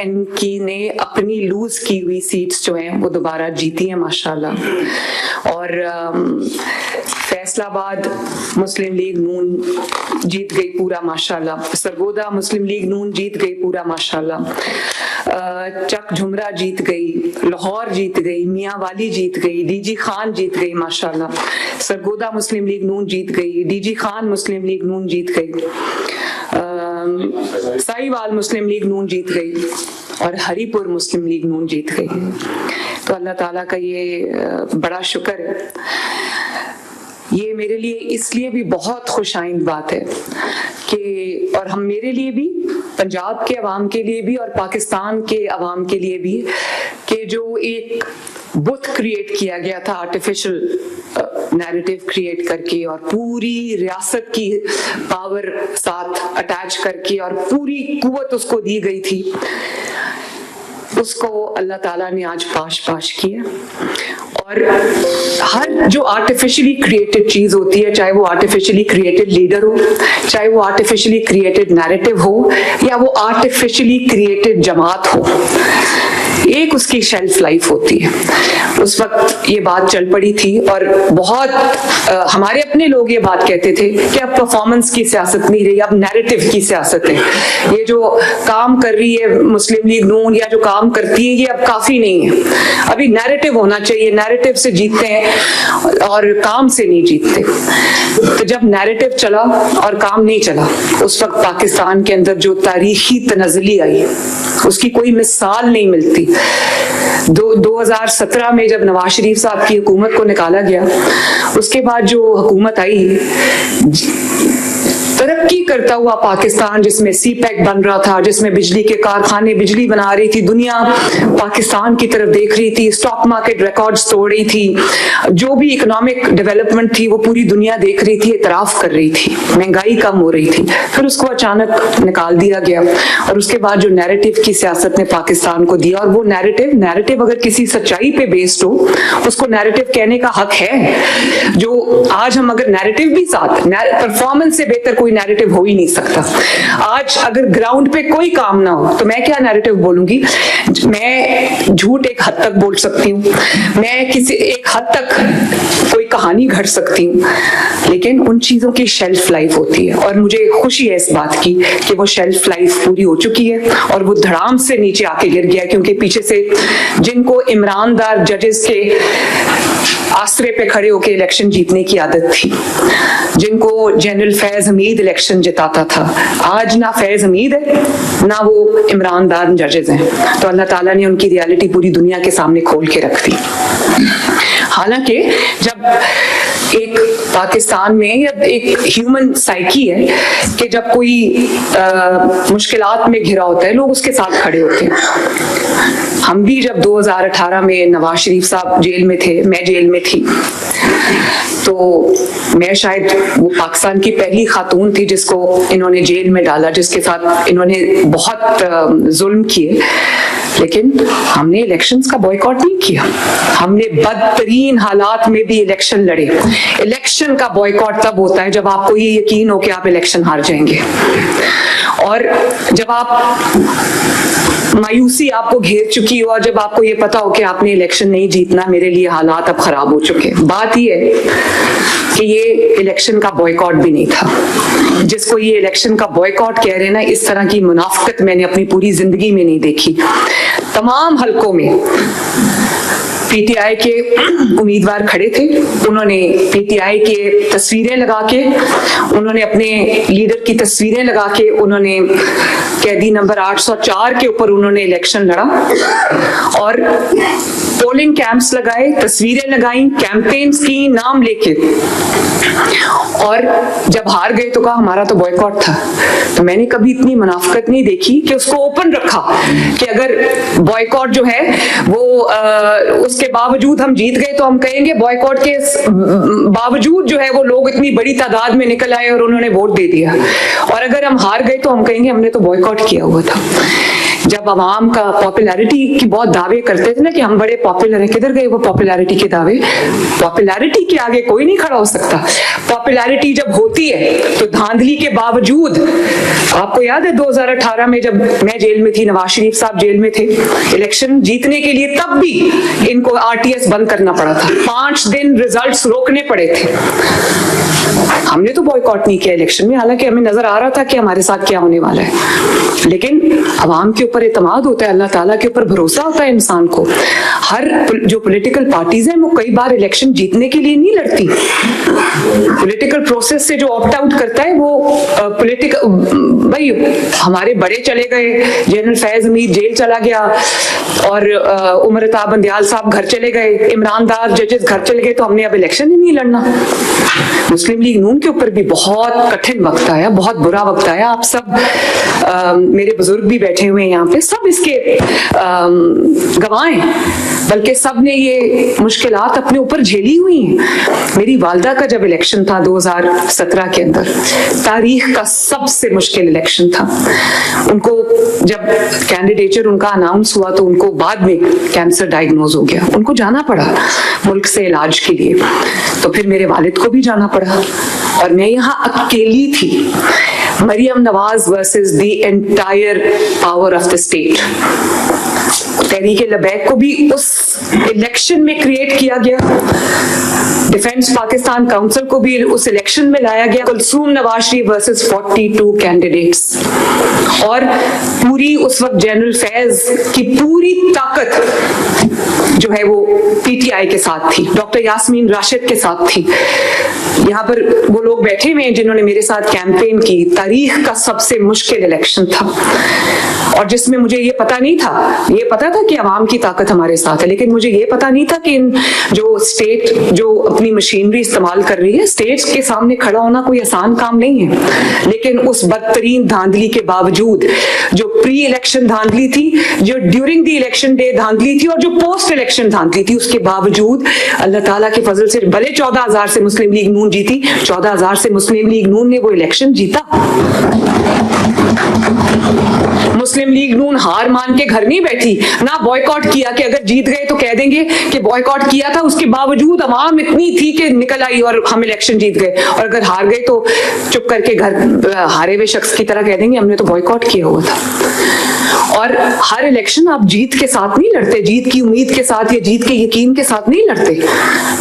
की ने अपनी लूज की हुई सीट्स जो हैं वो दोबारा जीती हैं माशाल्लाह। और फैसलाबाद मुस्लिम लीग नून जीत गई पूरा माशाल्लाह, सरगोदा मुस्लिम लीग नून जीत गई पूरा माशाल्लाह, चक झुमरा जीत गई, लाहौर जीत गई, मियांवाली जीत गई, डीजी खान जीत गई माशाल्लाह, सरगोदा मुस्लिम लीग नून जीत गई, डीजी खान मुस्लिम लीग नून जीत गई, साहिवाल मुस्लिम लीग नून जीत गई और हरीपुर मुस्लिम लीग नून जीत गई। तो अल्लाह ताला का ये बड़ा शुक्र है। ये मेरे लिए इसलिए भी बहुत खुशाइंद बात है कि और हम मेरे लिए भी, पंजाब के अवाम के लिए भी और पाकिस्तान के अवाम के लिए भी, कि जो एक बुत क्रिएट किया गया था आर्टिफिशियल नैरेटिव क्रिएट करके और पूरी रियासत की पावर साथ अटैच करके और पूरी कुव्वत उसको दी गई थी, उसको अल्लाह ताला ने आज पाश किया। और हर जो आर्टिफिशियली क्रिएटेड चीज होती है, चाहे वो आर्टिफिशियली क्रिएटेड लीडर हो, चाहे वो आर्टिफिशियली क्रिएटेड नैरेटिव हो, या वो आर्टिफिशियली क्रिएटेड जमात हो, एक उसकी शेल्फ लाइफ होती है। उस वक्त ये बात चल पड़ी थी और बहुत हमारे अपने लोग ये बात कहते थे कि अब परफॉर्मेंस की सियासत नहीं रही, अब नैरेटिव की सियासत है। ये जो काम कर रही है मुस्लिम लीग नून या जो काम करती है, ये अब काफी नहीं है, अभी नैरेटिव होना चाहिए, नैरेटिव से जीतते हैं और काम से नहीं जीतते। तो जब नैरेटिव चला और काम नहीं चला, उस वक्त पाकिस्तान के अंदर जो तारीखी तनज़्ज़ुली आई, उसकी कोई मिसाल नहीं मिलती। 2017 में जब नवाज शरीफ साहब की हुकूमत को निकाला गया, उसके बाद जो हुकूमत आई, तरक्की करता हुआ पाकिस्तान, जिसमें सीपैक बन रहा था, जिसमें बिजली के कारखाने बिजली बना रही थी, दुनिया पाकिस्तान की तरफ देख रही थी, स्टॉक मार्केट रिकॉर्ड्स तोड़ रही थी, जो भी इकोनॉमिक डेवलपमेंट थी वो पूरी दुनिया देख रही थी, इतराफ कर रही थी, महंगाई कम हो रही थी। फिर उसको अचानक निकाल दिया गया और उसके बाद जो नैरेटिव की सियासत ने पाकिस्तान को दिया, और वो नैरेटिव अगर किसी सच्चाई पे बेस्ड हो, उसको नैरेटिव कहने का हक है। जो आज हम अगर नैरेटिव भी साथ, परफॉर्मेंस से बेहतर कोई नैरेटिव हो ही नहीं सकता। आज अगर ग्राउंड पे कोई काम ना हो तो मैं क्या नैरेटिव बोलूंगी? मैं झूठ एक हद तक बोल सकती हूँ, मैं किसी एक हद तक कोई कहानी घड़ सकती हूँ, लेकिन उन चीजों की शेल्फ लाइफ होती है। और मुझे खुशी है इस बात की कि वो शेल्फ लाइफ पूरी हो चुकी है और वो धड़ाम से नीचे आके गिर गया, क्योंकि पीछे से जिनको इमरानदार जजेस के आसरे पे खड़े होकर इलेक्शन जीतने की आदत थी, जिनको जनरल फैज हमीद इलेक्शन जिताता था, आज ना फैज हमीद है ना वो इमरानदार जजेस हैं। तो अल्लाह ताला ने उनकी रियलिटी पूरी दुनिया के सामने खोल के रख दी। हालांकि जब एक पाकिस्तान में या एक ह्यूमन साइकी है कि जब कोई मुश्किलात में घिरा होता है, लोग उसके साथ खड़े होते हैं। हम भी जब 2018 में नवाज शरीफ साहब जेल में थे, मैं जेल में थी, तो मैं शायद वो पाकिस्तान की पहली खातून थी जिसको इन्होंने जेल में डाला, जिसके साथ इन्होंने बहुत जुल्म किए, लेकिन हमने इलेक्शंस का बॉयकॉट नहीं किया। हमने बदतरीन हालात में भी इलेक्शन लड़े। इलेक्शन का बॉयकॉट तब होता है जब आपको ये यकीन हो कि आप इलेक्शन हार जाएंगे, और जब आप मायूसी आपको घेर चुकी हो और जब आपको ये पता हो कि आपने इलेक्शन नहीं जीतना, मेरे लिए हालात अब खराब हो चुके। बात ये है कि ये इलेक्शन का बॉयकॉट भी नहीं था। जिसको ये इलेक्शन का बॉयकॉट कह रहे हैं ना, इस तरह की मुनाफिकत मैंने अपनी पूरी जिंदगी में नहीं देखी। तमाम हलकों में पीटीआई के उम्मीदवार खड़े थे, उन्होंने पीटीआई के तस्वीरें लगा के, उन्होंने अपने लीडर की तस्वीरें लगा के, उन्होंने कैदी नंबर 804 के ऊपर उन्होंने इलेक्शन लड़ा और पोलिंग कैंप्स लगाए, तस्वीरें लगाई, कैंपेन्स की, नाम लेके, और जब हार गए तो कहा हमारा तो बॉयकॉट था। तो मैंने कभी इतनी मुनाफिकत नहीं देखी कि उसको ओपन रखा कि अगर बॉयकॉट जो है वो उसके बावजूद हम जीत गए तो हम कहेंगे बॉयकॉट के बावजूद जो है वो लोग इतनी बड़ी तादाद में निकल आए और उन्होंने वोट दे दिया, और अगर हम हार गए तो हम कहेंगे हमने तो बॉयकॉट किया हुआ था। जब अवाम का पॉपुलैरिटी की बहुत दावे करते थे ना कि हम बड़े पॉपुलर हैं, किधर गए वो पॉपुलैरिटी के दावे? पॉपुलैरिटी के आगे कोई नहीं खड़ा हो सकता। पॉपुलैरिटी जब होती है तो धांधली के बावजूद, आपको याद है 2018 में जब मैं जेल में थी, नवाज शरीफ साहब जेल में थे, इलेक्शन जीतने के लिए तब भी इनको आरटीएस बंद करना पड़ा था, 5 दिन रिजल्ट्स रोकने पड़े थे। हमने तो बॉयकॉट नहीं किया इलेक्शन में, हालांकि हमें नजर आ रहा था कि हमारे साथ क्या होने वाला है, लेकिन अवाम के ऊपर एतमाद होता है, अल्लाह ताला के ऊपर भरोसा होता है इंसान को। हर जो पॉलिटिकल पार्टीज हैं वो कई बार इलेक्शन जीतने के लिए नहीं लड़ती, पॉलिटिकल प्रोसेस से जो ऑप्ट आउट करता है वो भाई हमारे बड़े चले गए, जनरल फैज हमीद जेल चला गया और उमर अताब बंदियाल साहब घर चले गए, इमरान दार जजेस घर चले गए, तो हमने अब इलेक्शन ही नहीं लड़ना। मुस्लिम लीग नून के ऊपर भी बहुत कठिन वक्त आया, बहुत बुरा वक्त आया। आप सब मेरे बुजुर्ग भी बैठे हुए हैं यहाँ पे, सब इसके गवाह हैं, बल्कि सब ने ये मुश्किलात अपने ऊपर झेली हुई हैं। मेरी वालदा का जब इलेक्शन था 2017 के अंदर, तारीख का सबसे मुश्किल इलेक्शन था। उनको जब कैंडिडेचर उनका अनाउंस हुआ तो उनको बाद में कैंसर डायग्नोज हो गया, उनको जाना पड़ा मुल्क से इलाज के लिए, तो फिर मेरे वालिद को भी जाना पड़ा और मैं यहाँ अकेली थी। Maryam Nawaz versus the entire power of the state. Tehreek Labbaik को भी उस इलेक्शन में क्रिएट किया गया, डिफेंस पाकिस्तान काउंसिल को भी उस इलेक्शन में लाया गया। कुलसूम नवाज शरीफ वर्सेस 42 कैंडिडेट्स, और पूरी उस वक्त जनरल फैज की पूरी ताकत जो है वो पीटीआई के साथ थी, डॉक्टर यास्मीन राशिद के साथ थी। यहाँ पर वो लोग बैठे हुए हैं जिन्होंने मेरे साथ कैंपेन की। तारीख का सबसे मुश्किल इलेक्शन था और जिसमें मुझे ये पता नहीं था, ये पता था कि अवाम की ताकत हमारे साथ है, लेकिन मुझे ये पता नहीं था कि जो स्टेट जो अपनी मशीनरी इस्तेमाल कर रही है, स्टेट के सामने खड़ा होना कोई आसान काम नहीं है। लेकिन उस बदतरीन धांधली के बावजूद, जो प्री इलेक्शन धांधली थी, जो ड्यूरिंग द इलेक्शन डे धांधली थी और जो पोस्ट इलेक्शन धांधली थी, उसके बावजूद अल्लाह ताला के फजल से भले 14,000 से मुस्लिम लीग नून जीती, 14,000 से मुस्लिम लीग नून ने वो इलेक्शन जीता। मुस्लिम लीग नून हार मान के घर नहीं बैठी, ना बॉयकॉट किया कि अगर जीत गए तो कह देंगे कि बॉयकॉट किया था। उसके बावजूद अवाम इतनी थी कि निकल आई और हम इलेक्शन जीत गए, और अगर हार गए तो चुप करके घर हारे हुए शख्स की तरह कह देंगे हमने तो बॉयकॉट किया हुआ था। और हर इलेक्शन आप जीत के साथ नहीं लड़ते, जीत की उम्मीद के साथ या जीत के यकीन के साथ नहीं लड़ते।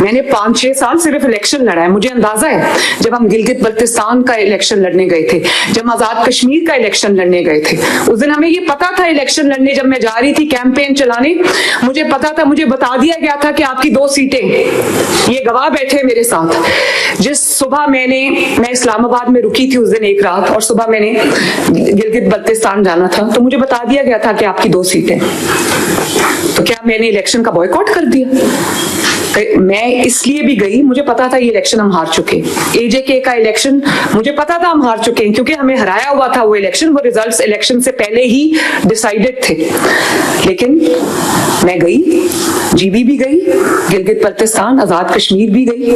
मैंने 5-6 साल सिर्फ इलेक्शन लड़ा है। मुझे अंदाजा है जब हम गिलगित बल्तिस्तान का इलेक्शन लड़ने गए थे, जब आजाद कश्मीर का इलेक्शन लड़ने गए थे, उस दिन हमें ये पता था इलेक्शन लड़ने, जब मैं जा रही थी कैंपेन चलाने, मुझे पता था, मुझे बता दिया गया था कि आपकी 2 सीटें, ये गवाह बैठे मेरे साथ। जिस सुबह मैं इस्लामाबाद में रुकी थी उस दिन एक रात, और सुबह मैंने गिलगित बल्तिस्तान जाना था, तो मुझे बता दिया गया था कि आपकी 2 सीटें। तो क्या मैंने इलेक्शन का बॉयकॉट कर दिया? मैं इसलिए भी गई, मुझे पता था ये इलेक्शन हम हार चुके। एजेके का इलेक्शन मुझे पता था हम हार चुके हैं, क्योंकि हमें हराया हुआ था वो इलेक्शन, वो रिजल्ट्स इलेक्शन से पहले ही डिसाइडेड थे। लेकिन मैं गई, जीबी भी गई, गिलगित बल्तिस्तान, आजाद कश्मीर भी गई,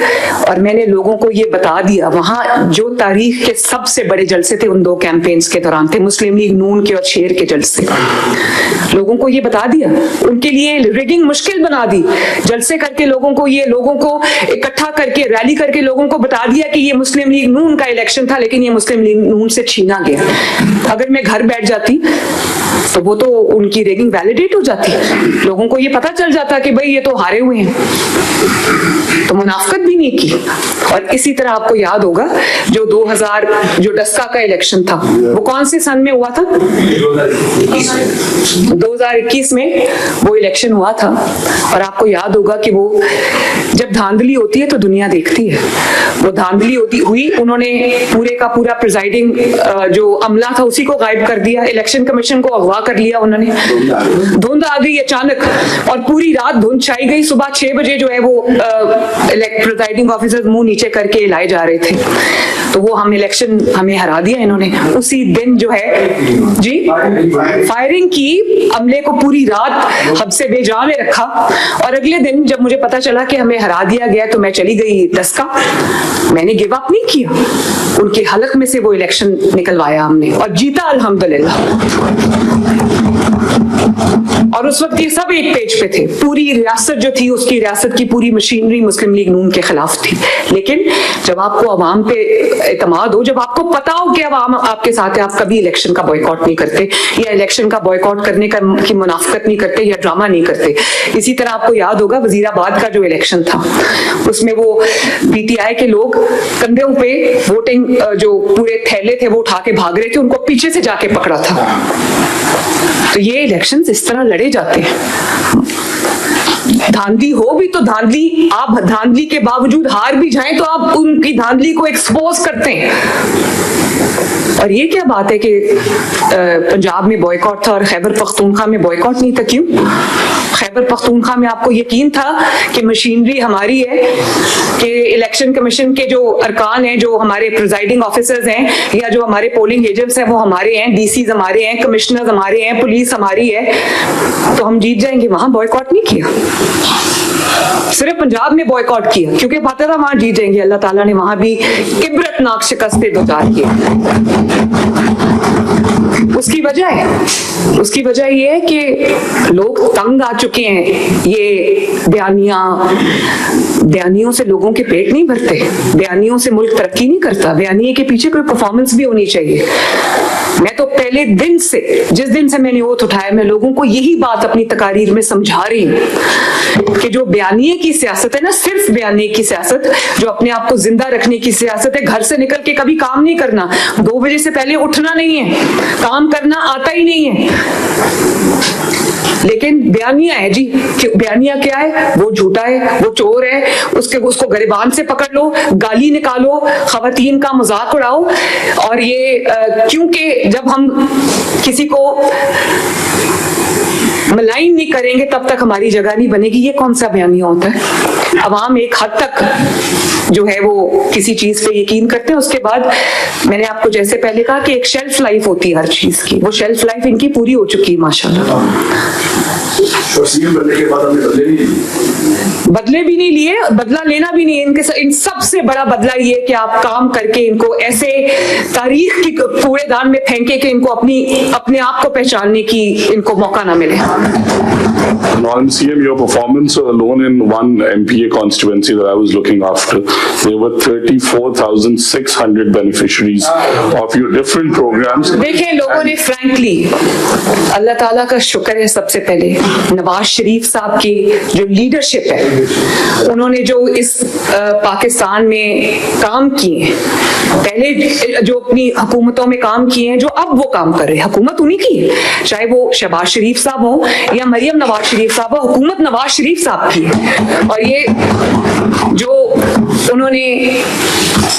और मैंने लोगों को ये बता दिया। वहां जो तारीख के सबसे बड़े जलसे थे उन 2 कैंपेन्स के दौरान थे, मुस्लिम लीग नून के और शेर के जलसे। लोगों को ये बता दिया, उनके लिए रिगिंग मुश्किल बना दी, जलसे करके लोगों को इकट्ठा करके रैली करके लोगों को बता दिया कि ये मुस्लिम लीग नून का इलेक्शन था, लेकिन ये मुस्लिम लीग नून से छीना गया। अगर मैं घर बैठ जाती तो वो तो उनकी रेगिंग वैलिडेट हो जाती, लोगों को ये पता चल जाता कि भाई ये तो हारे हुए हैं, तो मुनाफकत भी नहीं की। और इसी तरह आपको याद होगा जो 2000 जो डस्का का इलेक्शन था, वो कौन से सन में हुआ था? 2021 में वो इलेक्शन हुआ था। और आपको याद होगा कि वो जब धांधली होती है तो दुनिया देखती है, वो धांधली हुई, उन्होंने पूरे का पूरा प्रिजाइडिंग जो अमला था उसी को गायब कर दिया, इलेक्शन कमीशन को अगवा कर लिया उन्होंने। धुंध आ गई अचानक और पूरी रात धुंध छाई गई। सुबह 6 बजे जो है वो प्रिजाइडिंग ऑफिसर मुंह नीचे करके लाए जा रहे थे, तो वो हमें हरा दिया इन्होंने। उसी दिन जो है जी फायरिंग की, अमले को पूरी रात हब्से बेजा में रखा, और अगले दिन जब मुझे पता चला कि हमें हरा दिया गया तो मैं चली गई डस्का। मैंने गिव अप नहीं किया, उनके हलक में से वो इलेक्शन निकलवाया हमने और जीता अल्हम्दुलिल्लाह। और उस वक्त ये सब एक पेज पे थे, पूरी रियासत जो थी उसकी रियासत की पूरी मशीनरी मुस्लिम लीग नून के खिलाफ थी। लेकिन जब आपको अवाम पे एतमाद हो, जब आपको पता हो कि अवाम आपके साथ है, आप कभी इलेक्शन का बॉयकॉट नहीं करते या इलेक्शन का बॉयकॉट करने की मुनाफिकत नहीं करते या ड्रामा नहीं करते। इसी तरह आपको याद होगा वजीराबाद का जो इलेक्शन था, उसमें वो पीटीआई के लोग कंधों पे वोटिंग जो पूरे थैले थे वो उठा के भाग रहे थे, उनको पीछे से जाके पकड़ा था। तो ये इलेक्शंस इस तरह लड़े जाते हैं। धांधली हो भी तो धांधली, आप धांधली के बावजूद हार भी जाएं तो आप उनकी धांधली को एक्सपोज करते हैं। और ये क्या बात है कि पंजाब में बॉयकॉट था और खैबर पख्तूनख्वा में बॉयकॉट नहीं था? क्यों? खैबर पख्तूनख्वा में आपको यकीन था कि मशीनरी हमारी है, कि इलेक्शन कमीशन के जो अरकान हैं, जो हमारे प्रिजाइडिंग ऑफिसर्स हैं या जो हमारे पोलिंग एजेंट्स हैं वो हमारे हैं, डीसीज हमारे हैं, कमिश्नर्स हमारे हैं, पुलिस हमारी है, तो हम जीत जाएंगे। वहां बॉयकॉट नहीं किया, सिर्फ पंजाब में बॉयकॉट किया क्योंकि पता था वहां जीत जाएंगे। अल्लाह ताला ने वहां भी इबरतनाक शिकस्तें दुचार की। उसकी वजह ये है कि लोग तंग आ चुके हैं। ये बयानियों से लोगों के पेट नहीं भरते, बयानियों से मुल्क तरक्की नहीं करता, बयानिए के पीछे कोई परफॉर्मेंस भी होनी चाहिए। मैं तो पहले दिन से, जिस दिन से मैंने ओथ उठाया, मैं लोगों को यही बात अपनी तकारीर में समझा रही हूँ कि जो बयानिए की सियासत है ना, सिर्फ बयानिए की सियासत, जो अपने आप को जिंदा रखने की सियासत है, घर से निकल के कभी काम नहीं करना, 2 बजे से पहले उठना नहीं है, काम करना आता ही नहीं है। लेकिन बयानिया है जी, बयानिया क्या है? वो झूठा है, वो चोर है, उसको गिरबान से पकड़ लो, गाली निकालो, खवातीन का मजाक उड़ाओ। और ये क्योंकि जब हम किसी को मलाइन नहीं करेंगे तब तक हमारी जगह नहीं बनेगी। ये कौन सा बयानिया होता है? अवाम एक हद तक जो है वो किसी चीज पे यकीन करते हैं, उसके बाद मैंने आपको जैसे पहले कहा कि एक शेल्फ लाइफ होती है हर चीज की, वो शेल्फ लाइफ इनकी पूरी हो चुकी है माशाल्लाह। बनने के बाद हमने बदले भी नहीं लिए, बदला लेना भी नहीं। इन सबसे बड़ा बदला ये कि आप काम करके इनको ऐसे तारीख की कूड़ेदान में फेंके कि इनको अपने आप को पहचानने की इनको मौका ना मिले। On CM, your performance alone in one MPA constituency that I was looking after, there were 34,600 beneficiaries of your different programs. देखें, लोगों ने फ्रैंकली, अल्लाह ताला का शुक्र है सबसे पहले नवाज शरीफ साहब की जो लीडरशिप है, उन्होंने जो इस पाकिस्तान में काम किए, पहले जो अपनी हुकूमतों में काम किए हैं, जो अब वो काम कर रहे हैं, हुकूमत उन्हीं की है, चाहे वो शहबाज शरीफ साहब हो या मरियम नवाज शरीफ साहब हो, हुकूमत नवाज शरीफ साहब की है। और ये जो उन्होंने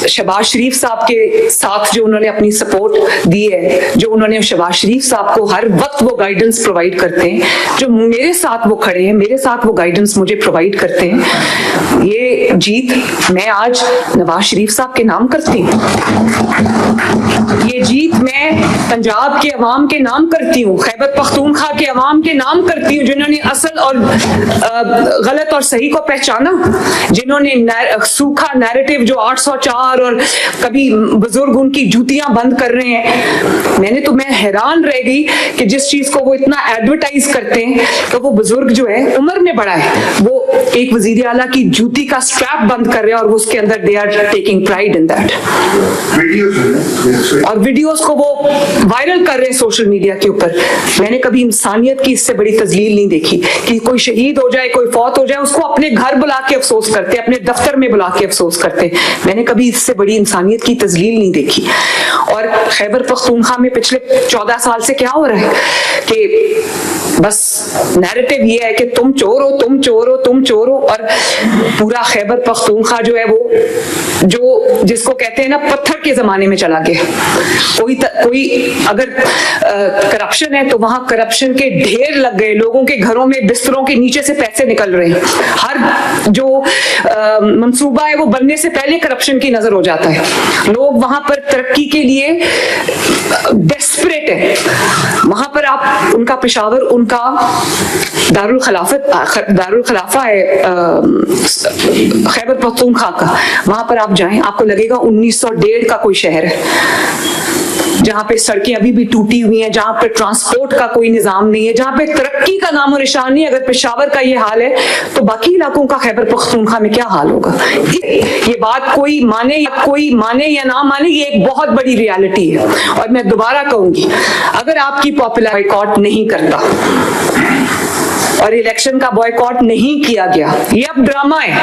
शहबाज शरीफ साहब के साथ जो उन्होंने अपनी सपोर्ट दी है, जो उन्होंने शहबाज शरीफ साहब को हर वक्त वो गाइडेंस प्रोवाइड करते हैं, जो मेरे साथ वो खड़े हैं, मेरे साथ वो गाइडेंस मुझे प्रोवाइड करते हैं, ये जीत मैं आज नवाज शरीफ साहब के नाम करती हूँ। ये जीत मैं पंजाब के अवाम के नाम करती हूँ, खैबर पख्तूनख्वा के अवाम के नाम करती हूँ, जिन्होंने असल और गलत और सही को पहचाना, जिन्होंने सूखा नैरेटिव जो 804 और कभी बुजुर्ग उनकी जूतियां बंद कर रहे हैं। मैं हैरान रह गई कि जिस चीज को वो इतना एडवर्टाइज करते हैं, तो वो बुजुर्ग जो है उम्र में बड़ा है, वो एक वजीर आला की जूती का स्ट्रैप बंद कर रहे हैं और वो उसके अंदर they are taking pride in that. और वीडियोस को वो वायरल कर रहे हैं सोशल मीडिया के ऊपर। मैंने कभी इंसानियत की इससे बड़ी तजलील नहीं देखी कि कोई शहीद हो जाए, कोई फौत हो जाए, उसको अपने घर बुला के अफसोस करते, अपने दफ्तर में बुला के अफसोस करते। मैंने कभी इससे बड़ी इंसानियत की तजलील नहीं देखी। और खैबर पख्तूनख्वा में पिछले 14 साल से क्या हो रहा है कि बस नैरेटिव ये है कि तुम चोर हो, तुम चोर हो, तुम चोर हो। और पूरा खैबर पख्तूनख्वा जो है वो जो जिसको कहते हैं ना पत्थर के जमाने में चला गया। कोई अगर करप्शन है तो वहां करप्शन के ढेर लग गए, लोगों के घरों में बिस्तरों के नीचे से पैसे निकल रहे हैं। हर जो मंसूबा है वो बनने से पहले करप्शन की नजर हो जाता है। लोग वहां पर तरक्की के लिए डेस्परेट है। वहां पर आप उनका पेशावर, उनका दारुल खलाफा है खैबर पख्तूनख्वा का, वहां पर आप जाएं, आपको लगेगा 1901 का कोई शहर है। जहां पे सड़कें अभी भी टूटी हुई हैं, जहां पे ट्रांसपोर्ट का कोई निजाम नहीं है, जहां पे तरक्की का नामो निशान नहीं है। अगर पेशावर का ये हाल है तो बाकी इलाकों का खैबर पख्तूनख्वा में क्या हाल होगा? ये बात कोई माने या ना माने, ये एक बहुत बड़ी रियलिटी है। और मैं दोबारा कहूंगी, अगर आपकी पॉपुलर बॉयकॉट नहीं करता और इलेक्शन का बॉयकॉट नहीं किया गया, ये अब ड्रामा है।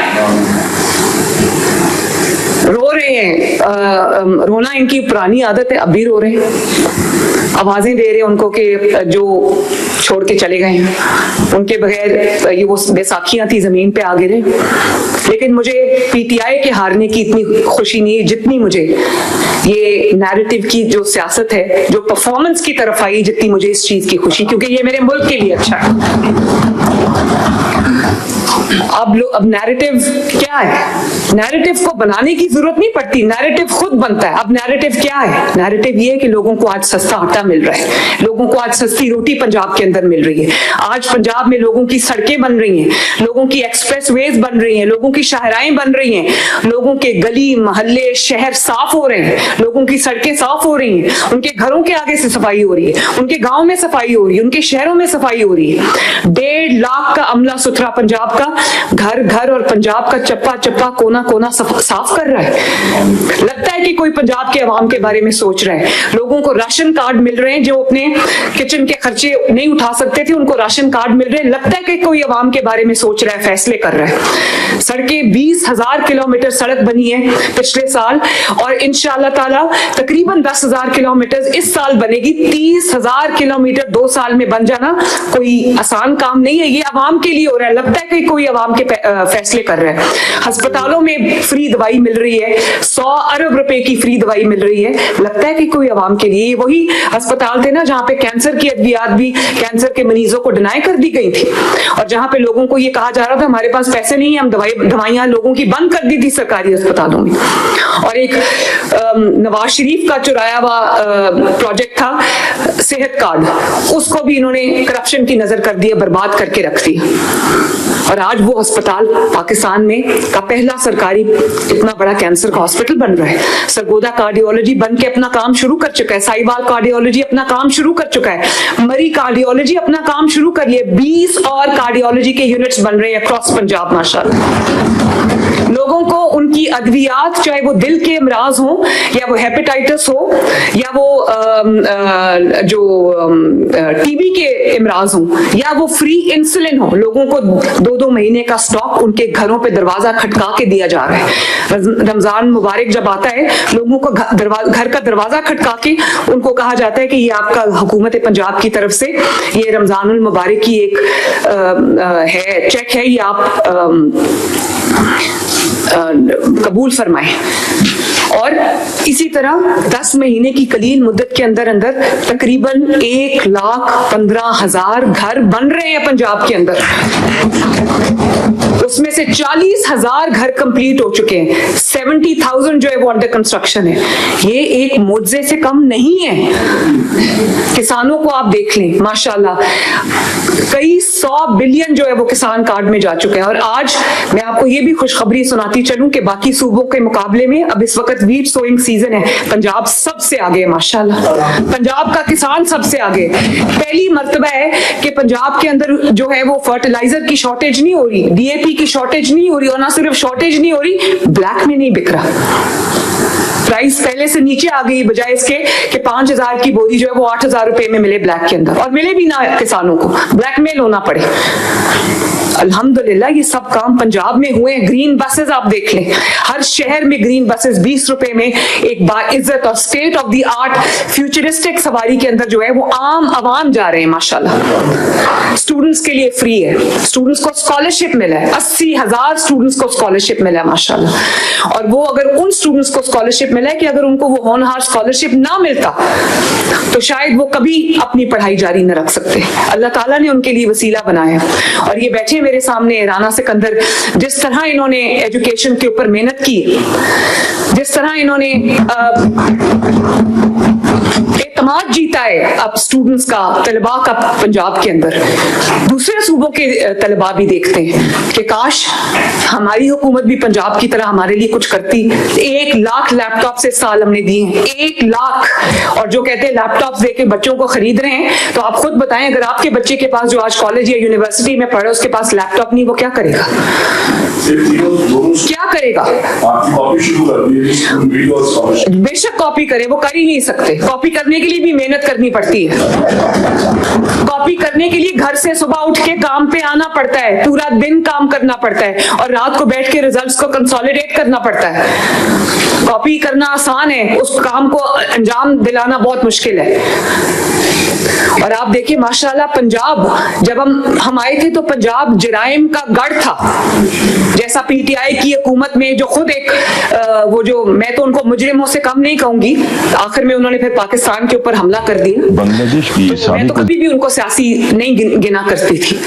रो रहे हैं, रोना इनकी पुरानी आदत है, अब भी रो रहे हैं, आवाजें दे रहे हैं उनको कि जो छोड़ के चले गए हैं, उनके बगैर ये वो बैसाखियां थी जमीन पे आ गिरे। लेकिन मुझे पीटीआई के हारने की इतनी खुशी नहीं है जितनी मुझे ये नैरेटिव की जो सियासत है, जो परफॉर्मेंस की तरफ आई, जितनी मुझे इस चीज की खुशी, क्योंकि ये मेरे मुल्क के लिए अच्छा है। अब नैरेटिव क्या है? नैरेटिव को बनाने की जरूरत नहीं पड़ती, नैरेटिव खुद बनता है। अब नैरेटिव क्या है? नैरेटिव ये है कि लोगों को आज सस्ता आटा मिल रहा है, लोगों को आज सस्ती रोटी पंजाब के अंदर मिल रही है, आज पंजाब में लोगों की सड़कें बन रही हैं, लोगों की एक्सप्रेसवेज बन रही हैं, लोगों की शाहराएं बन रही हैं, लोगों के गली मोहल्ले शहर साफ हो रहे हैं, लोगों की सड़कें साफ हो रही हैं, उनके घरों के आगे से सफाई हो रही है, उनके गांव में सफाई हो रही है, उनके शहरों में सफाई हो रही है। 1.5 लाख का अमला सुथरा पंजाब का घर घर और पंजाब का चप्पा चप्पा कोना कोना साफ कर रहा है। लगता है कि कोई पंजाब के अवाम के बारे में सोच रहा है। लोगों को राशन कार्ड मिल रहे हैं, जो अपने किचन के खर्चे नहीं उठा सकते थे उनको राशन कार्ड मिल रहे हैं। लगता है कि कोई अवाम के बारे में सोच रहा है, फैसले कर रहा है। सड़कें 20,000 किलोमीटर सड़क बनी है पिछले साल, और इंशाअल्लाह ताला तकरीबन 10,000 किलोमीटर इस साल बनेगी। 30,000 किलोमीटर 2 साल में बन जाना कोई आसान काम नहीं है। ये अवाम के लिए हो रहा है। लगता है कि कोई अवाम के फैसले कर रहा है। अस्पतालों में फ्री दवाई मिल रही है, 100 अरब रुपए की फ्री दवाई मिल रही है। लगता है कि कोई अवाम के लिए। वही अस्पताल थे ना जहां पे कैंसर की अद्वियात भी कैंसर के मरीजों को डिनाई कर दी गई थी, और जहां पे लोगों को ये कहा जा रहा था हमारे पास पैसे नहीं है, हम दवाइयां लोगों की बंद कर दी थी सरकारी अस्पतालों में। और एक नवाज शरीफ का चुराया हुआ प्रोजेक्ट था सेहत कार्ड, उसको भी इन्होंने करप्शन की नजर कर दिया, बर्बाद करके रख दिया। और आज वो अस्पताल पाकिस्तान में का पहला सरकारी इतना बड़ा कैंसर का हॉस्पिटल बन रहा है। सरगोदा कार्डियोलॉजी बन के अपना काम शुरू कर चुका है, साहिवाल कार्डियोलॉजी अपना काम शुरू कर चुका है, मरी कार्डियोलॉजी अपना काम शुरू कर लिया। 20 और कार्डियोलॉजी के यूनिट्स बन रहे हैं अक्रॉस पंजाब माशाल्लाह। लोगों को उनकी अद्वियात, चाहे वो दिल के अमराज हो, या वो हेपेटाइटिस हो, या वो जो टीबी के इमराज हो, या वो फ्री इंसुलिन हो, लोगों को 2-2 महीने का स्टॉक उनके घरों पे दरवाजा खटका के दिया जा रहा है। रमजान मुबारक जब आता है, लोगों को घर का दरवाजा खटका के उनको कहा जाता है कि ये आपका हुकूमत पंजाब की तरफ से ये रमजानुल मुबारक की एक है चेक है, ये आप कबूल फरमाएं। और इसी तरह 10 महीने की कलील मुद्दत के अंदर अंदर तकरीबन 1,15,000 घर बन रहे हैं पंजाब के अंदर। उसमें से 40,000 घर कंप्लीट हो चुके हैं, 70,000 जो है वो अंडर कंस्ट्रक्शन है। ये एक मुआवजे से कम नहीं है। किसानों को आप देख लें, माशाल्लाह कई 100 बिलियन जो है वो किसान कार्ड में जा चुके हैं। और आज मैं आपको ये भी खुशखबरी सुनाती चलूं कि बाकी सूबों के मुकाबले में अब इस वक्त वीट सोइंग सीजन है, पंजाब सबसे आगे है माशाल्लाह। पंजाब का किसान सबसे आगे। पहली मर्तबा है कि पंजाब के अंदर जो है वो फर्टिलाइजर की शॉर्टेज नहीं हो रही, डीएपी की शॉर्टेज नहीं हो रही, और ना सिर्फ शॉर्टेज नहीं हो रही, ब्लैक में नहीं बिक रहा। प्राइस पहले से नीचे आ गई, बजाय इसके कि 5,000 की बोरी जो है वो 8,000 रुपए में मिले ब्लैक के अंदर, और मिले भी ना किसानों को, ब्लैकमेल होना पड़े। अल्हम्दुलिल्लाह ये सब काम पंजाब में हुए। ग्रीन बसेस आप देख लें, हर शहर में ग्रीन बसेस 20 रुपए में एक बाइज्जत और state of the art futuristic सवारी के अंदर जो है वो आम आवाम जा रहे हैं माशाल्लाह। स्टूडेंट्स के लिए फ्री है, स्टूडेंट्स को स्कॉलरशिप मिला है, 80,000 स्टूडेंट्स को स्कॉलरशिप मिला है माशाल्लाह। और वो अगर उन स्टूडेंट्स को स्कॉलरशिप मिला है कि अगर उनको वो होनहार स्कॉलरशिप ना मिलता तो शायद वो कभी अपनी पढ़ाई जारी न रख सकते। अल्लाह ताला ने उनके लिए वसीला बनाया। और ये बैठे मेरे सामने राना सिकंदर, जिस तरह इन्होंने एजुकेशन के ऊपर मेहनत की, जिस तरह इन्होंने एतमाद जीता है अब स्टूडेंट्स का, तलबा का पंजाब के अंदर। दूसरे सूबों के तलबा भी देखते हैं कि काश हमारी हुकूमत भी पंजाब की तरह हमारे लिए कुछ करती। 1 लाख लैपटॉप से साल हमने दिए हैं, 1 लाख। और जो कहते हैं लैपटॉप देके बच्चों को खरीद रहे हैं, तो आप खुद बताएं, अगर आपके बच्चे के पास जो आज कॉलेज या यूनिवर्सिटी में पढ़े उसके पास लैपटॉप नहीं, वो क्या करेगा? क्या करेगा? बेशक कॉपी करे, वो कर ही नहीं सकते। कॉपी करने के लिए भी मेहनत करनी पड़ती है। कॉपी करने के लिए घर से सुबह उठ के काम पे आना पड़ता है, पूरा दिन काम करना पड़ता है, और रात को बैठ के रिजल्ट्स को कंसोलिडेट करना पड़ता है। कॉपी करना आसान है, उस काम को अंजाम दिलाना बहुत मुश्किल है। और आप देखिए माशाल्लाह, पंजाब जब हम आए थे तो पंजाब जराइम का गढ़ था। जैसा पीटीआई की हुकूमत में जो खुद एक वो जो, मैं तो उनको मुजरिमों से कम नहीं कहूंगी, आखिर में उन्होंने फिर पाकिस्तान के ऊपर हमला कर दिया। बांग्लादेश की तो मैं तो कभी भी उनको सियासी नहीं गिना करती थी।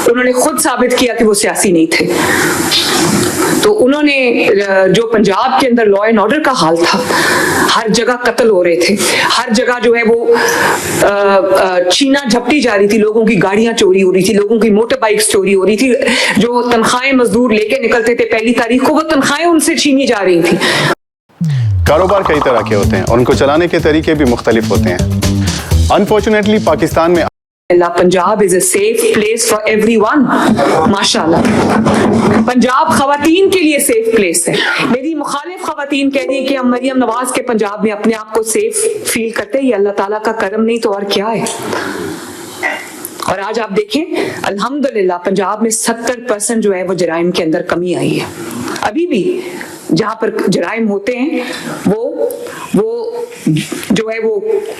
उन्होंने खुद साबित किया कि वो सियासी नहीं थे। तो उन्होंने जो पंजाब के अंदर लॉ एंड ऑर्डर का हाल था, हर जगह कत्ल हो रहे थे, हर जगह जो है वो छीना झपटी जा रही थी, लोगों की गाड़ियां चोरी हो रही थी, लोगों की मोटर बाइक्स चोरी हो रही थी, जो तनख्वाहें मजदूर लेके निकलते थे पहली तारीख को, वो तनख्वाहें उनसे छीनी जा रही थी। कारोबार कई तरह के होते हैं और उनको चलाने के तरीके भी मुख्तलिफ होते हैं। अनफॉर्चुनेटली पाकिस्तान में Punjab is a safe place for everyone. माशाल्लाह, पंजाब खवातीन के लिए सेफ प्लेस है। मेरी मुखालिफ खवातीन कह रही है कि हम मरियम नवाज के पंजाब में अपने आप को सेफ फील करते हैं। ये अल्लाह ताला का करम नहीं तो और क्या है। और आज आप देखें अल्हम्दुलिल्लाह पंजाब में 70% जो है वो जराइम के अंदर कमी आई है। अभी भी जहां पर जराइम होते हैं वो जो है वो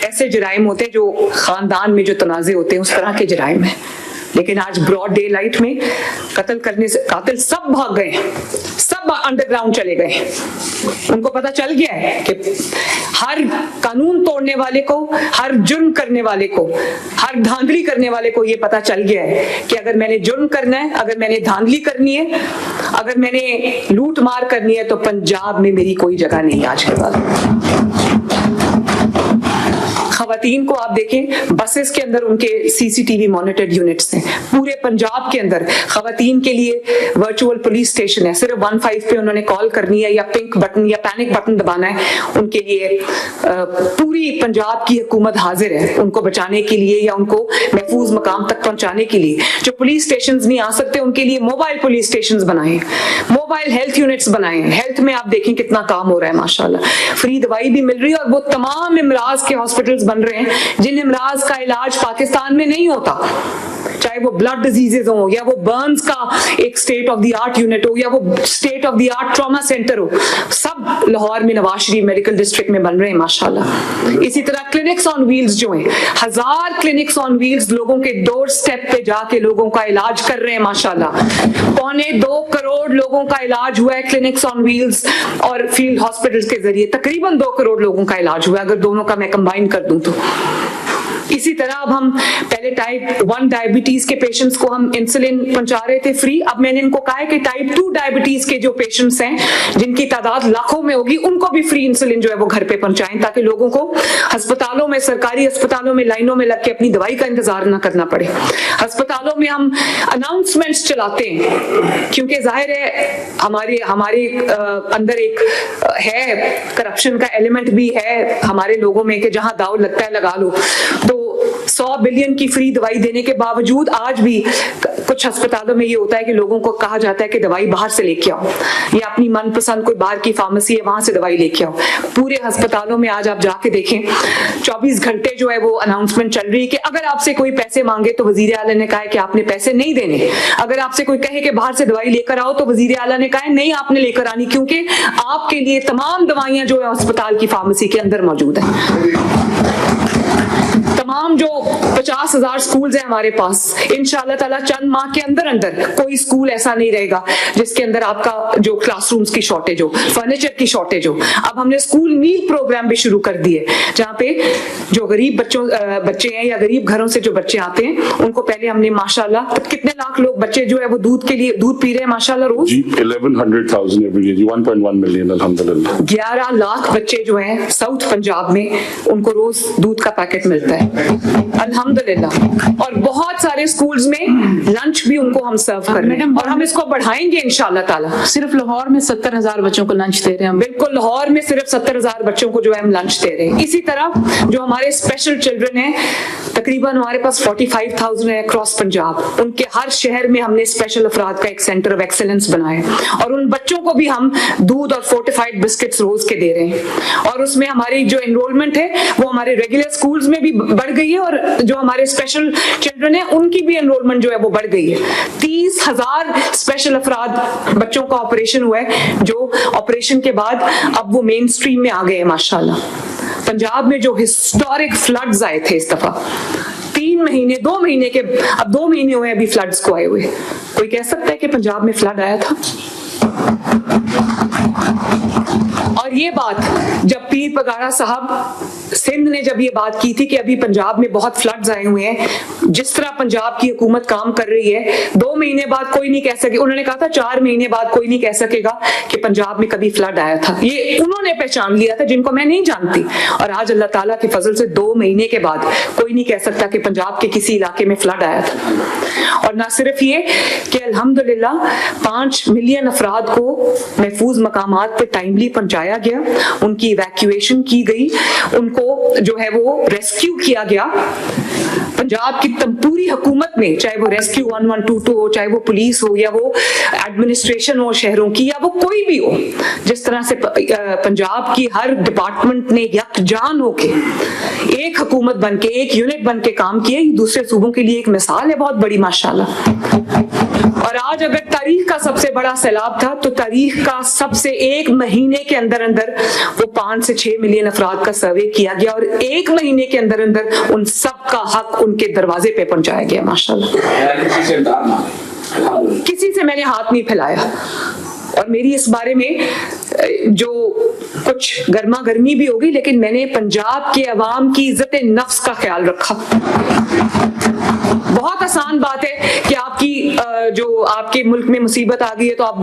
ऐसे जराइम होते हैं जो खानदान में जो तनाज़े होते हैं, उस तरह के जराइम है। लेकिन आज ब्रॉड डे लाइट में कत्ल करने से कातिल सब भाग गए, सब अंडरग्राउंड चले गए। उनको पता चल गया है कि हर कानून तोड़ने वाले को, हर जुर्म करने वाले को, हर धांधली करने वाले को ये पता चल गया है कि अगर मैंने जुर्म करना है, अगर मैंने धांधली करनी है, अगर मैंने लूट मार करनी है, तो पंजाब में मेरी कोई जगह नहीं आज के बाद। खवातीन को आप देखें, बसेस के अंदर उनके सीसीटीवी मॉनिटर्ड यूनिट्स हैं। पूरे पंजाब के अंदर खवातीन के लिए वर्चुअल पुलिस स्टेशन है। सिर्फ 15 पे उन्होंने कॉल करनी है या पिंक बटन या पैनिक बटन दबाना है, उनके लिए पूरी पंजाब की हुकूमत हाजिर है उनको बचाने के लिए या उनको महफूज मकाम तक पहुंचाने के लिए। जो पुलिस स्टेशन नहीं आ सकते उनके लिए मोबाइल पुलिस स्टेशन बनाए, मोबाइल हेल्थ यूनिट्स बनाए। हेल्थ में आप देखें कितना काम हो रहा है माशाल्लाह। फ्री दवाई भी मिल रही है और वो तमाम इमराज के हॉस्पिटल्स बन रहे हैं जिन इमराज का इलाज पाकिस्तान में नहीं होता, चाहे वो ब्लड डिजीजेस हो या वो बर्न्स का एक state of the art unit हो या वो state of the art trauma centre हो, सब लाहौर में नवाज शरीफ मेडिकल डिस्ट्रिक्ट में बन रहे हैं माशाल्लाह। इसी तरह क्लिनिक्स ऑन व्हील्स जो हैं, 1000 क्लिनिक्स ऑन व्हील्स लोगों के डोर स्टेप पे जाके लोगों का इलाज कर रहे हैं माशाल्लाह। 2.25 करोड़ लोगों का इलाज हुआ है क्लिनिक्स ऑन व्हील्स और फील्ड हॉस्पिटल्स के जरिए। तकरीबन 2 करोड़ लोगों का इलाज हुआ है अगर दोनों का मैं कंबाइन कर दूं तो। इसी तरह अब हम पहले टाइप 1 डायबिटीज के पेशेंट्स को हम इंसुलिन पहुंचा रहे थे फ्री। अब मैंने इनको कहा है कि टाइप 2 डायबिटीज के जो पेशेंट्स हैं जिनकी तादाद लाखों में होगी, उनको भी फ्री इंसुलिन जो है वो घर पे पहुंचाएं ताकि लोगों को अस्पतालों में, सरकारी अस्पतालों में लाइनों में लग के अपनी दवाई का इंतजार ना करना पड़े। अस्पतालों में हम अनाउंसमेंट्स चलाते हैं क्योंकि जाहिर है हमारे अंदर एक है करप्शन का एलिमेंट भी है हमारे लोगों में कि जहां दाव लगता है लगा लो। तो 100 बिलियन की फ्री दवाई देने के बावजूद आज भी कुछ अस्पतालों में ये होता है कि लोगों को कहा जाता है कि दवाई बाहर से लेके आओ या अपनी मनपसंद कोई बाहर की फार्मेसी है वहां से दवाई लेके आओ। पूरे अस्पतालों में आज आप जाके देखें 24 घंटे जो है वो अनाउंसमेंट चल रही है कि अगर आपसे कोई पैसे मांगे तो वजीर आला ने कहा है कि आपने पैसे नहीं देने। अगर आपसे कोई कहे कि बाहर से दवाई लेकर आओ तो वजीर आला ने कहा है नहीं आपने लेकर आनी, क्योंकि आपके लिए तमाम दवाइयां जो है अस्पताल की फार्मेसी के अंदर मौजूद है। तमाम जो 50,000 स्कूल्स हैं हमारे पास, इंशाल्लाह ताला चंद माह के अंदर अंदर कोई स्कूल ऐसा नहीं रहेगा जिसके अंदर आपका जो क्लासरूम्स की शॉर्टेज हो, फर्नीचर की शॉर्टेज हो। अब हमने स्कूल मील प्रोग्राम भी शुरू कर दिए, जहाँ पे जो गरीब बच्चे हैं या गरीब घरों से जो बच्चे आते हैं उनको पहले हमने माशाल्लाह कितने लाख लोग बच्चे जो है वो दूध पी रहे हैं माशाल्लाह रोज। 1100,000 एवरी डे, 1.1 मिलियन अल्हम्दुलिल्लाह। 11 लाख बच्चे जो हैं साउथ पंजाब में उनको रोज दूध का पैकेट मिलता है अल्हम्दुलिल्लाह। और बहुत सारे स्कूल्स में लंच भी उनको हम सर्व कर रहे हैं और हम इसको बढ़ाएंगे इंशाल्लाह ताला। सिर्फ लाहौर में 70,000 बच्चों को लंच दे रहे हैं। बिल्कुल, लाहौर में सिर्फ 70,000 बच्चों को जो है हम लंच दे रहे हैं। इसी तरह जो हमारे स्पेशल चिल्ड्रन हैं, तकरीबन हमारे पास 45,000 है अक्रॉस पंजाब। उनके हर शहर में हमने स्पेशल अफराद का एक सेंटर ऑफ एक्सेलेंस बनाया और उन बच्चों को भी हम दूध और फोर्टिफाइड बिस्किट्स रोज के दे रहे हैं। और उसमें हमारी जो एनरोलमेंट है वो हमारे रेगुलर स्कूल्स में भी बढ़ गई है और जो हमारे स्पेशल चिल्ड्रन है उनकी भी एनरोलमेंट जो है वो बढ़ गई है। 30,000 स्पेशल अफराद बच्चों का ऑपरेशन हुआ है, जो ऑपरेशन के बाद अब वो मेन स्ट्रीम में आ गए हैं माशाल्लाह। पंजाब में जो हिस्टोरिक फ्लड्स आए थे इस दफा, 2 महीने हुए अभी फ्लड्स को आए हुए। कोई कह सकता है कि पंजाब में फ्लड आया था? और ये बात जब पीर पगाड़ा साहब सिंध ने जब ये बात की थी कि अभी पंजाब में बहुत फ्लड्स आए हुए हैं, जिस तरह पंजाब की हुकूमत काम कर रही है, 2 महीने बाद कोई नहीं कह सके, उन्होंने कहा था 4 महीने बाद कोई नहीं कह सकेगा कि पंजाब में कभी फ्लड आया था। ये उन्होंने पहचान लिया था, जिनको मैं नहीं जानती। और आज अल्लाह ताला के फजल से 2 महीने के बाद कोई नहीं कह सकता कि पंजाब के किसी इलाके में फ्लड आया था। और ना सिर्फ ये कि अल्हम्दुलिल्लाह 5 मिलियन अफराद को महफूज मकामात पे टाइमली पहुंचाया गया, उनकी इवैक्यूएशन की गई, उनको जो है वो रेस्क्यू किया गया। पंजाब की पूरी हुकूमत में, चाहे वो रेस्क्यू 1122 हो, चाहे वो पुलिस हो या वो एडमिनिस्ट्रेशन हो शहरों की, या वो कोई भी हो, जिस तरह से पंजाब की हर डिपार्टमेंट ने यकजान होके एक हुकूमत बन के, एक यूनिट बन के काम किया, दूसरे सूबों के लिए एक मिसाल है बहुत बड़ी माशाल्लाह। और आज अगर तारीख का सबसे बड़ा सैलाब था तो तारीख का सबसे 1 महीने के अंदर अंदर वो 5 से 6 मिलियन अफराद का सर्वे किया गया और 1 महीने के अंदर अंदर उन सब का हक उनके दरवाजे पे पहुंचाया गया माशाल्लाह। किसी से मैंने हाथ नहीं फैलाया और मेरी इस बारे में जो कुछ गर्मा गर्मी भी होगी, लेकिन मैंने पंजाब के अवाम की इज्जत नफ्स का ख्याल रखा। बहुत आसान बात है कि जो आपके मुल्क में मुसीबत आ गई है तो आप